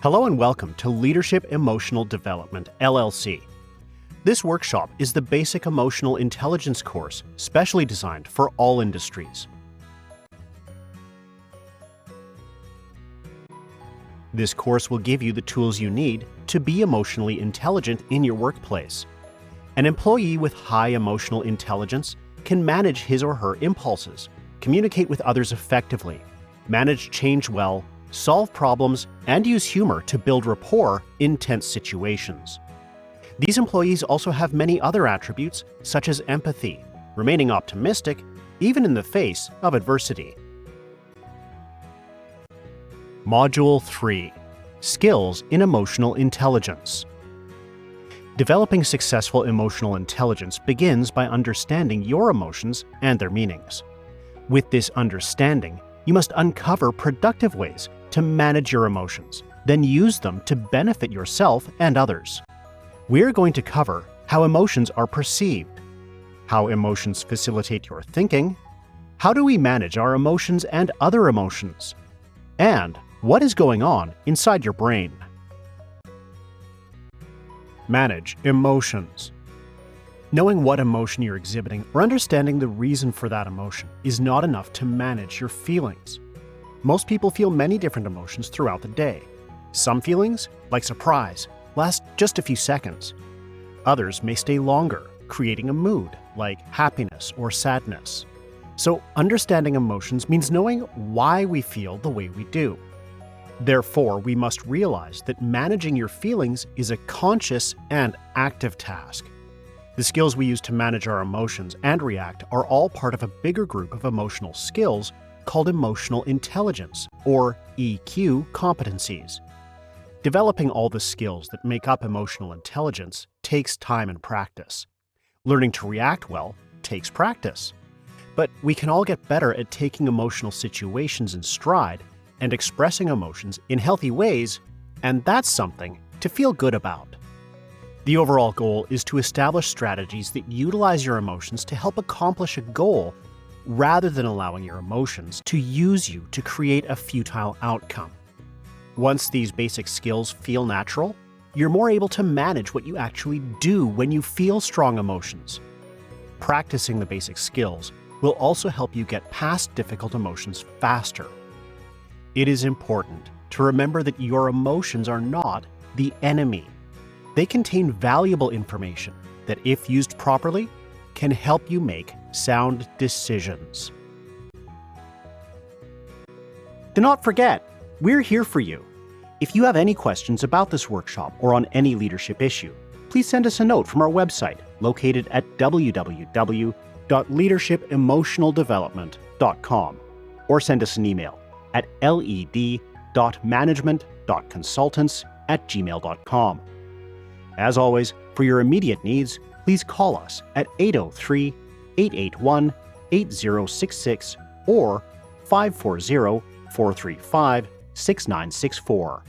Hello and welcome to Leadership Emotional Development, LLC. This workshop is the Basic Emotional Intelligence course specially designed for all industries. This course will give you the tools you need to be emotionally intelligent in your workplace. An employee with high emotional intelligence can manage his or her impulses, communicate with others effectively, manage change well, solve problems, and use humor to build rapport in tense situations. These employees also have many other attributes, such as empathy, remaining optimistic, even in the face of adversity. Module 3: Skills in Emotional Intelligence. Developing successful emotional intelligence begins by understanding your emotions and their meanings. With this understanding, you must uncover productive ways to manage your emotions, then use them to benefit yourself and others. We're going to cover how emotions are perceived, how emotions facilitate your thinking, how do we manage our emotions and other emotions, and what is going on inside your brain. Manage emotions. Knowing what emotion you're exhibiting or understanding the reason for that emotion is not enough to manage your feelings. Most people feel many different emotions throughout the day. Some feelings, like surprise, last just a few seconds. Others may stay longer, creating a mood, like happiness or sadness. So, understanding emotions means knowing why we feel the way we do. Therefore, we must realize that managing your feelings is a conscious and active task. The skills we use to manage our emotions and react are all part of a bigger group of emotional skills called emotional intelligence, or EQ competencies. Developing all the skills that make up emotional intelligence takes time and practice. Learning to react well takes practice. But we can all get better at taking emotional situations in stride and expressing emotions in healthy ways, and that's something to feel good about. The overall goal is to establish strategies that utilize your emotions to help accomplish a goal rather than allowing your emotions to use you to create a futile outcome. Once these basic skills feel natural, you're more able to manage what you actually do when you feel strong emotions. Practicing the basic skills will also help you get past difficult emotions faster. It is important to remember that your emotions are not the enemy. They contain valuable information that, if used properly, can help you make sound decisions. Do not forget, we're here for you. If you have any questions about this workshop or on any leadership issue, please send us a note from our website located at www.leadershipemotionaldevelopment.com or send us an email at led.management.consultants@gmail.com. As always, for your immediate needs, please call us at 803-881-8066 or 540-435-6964.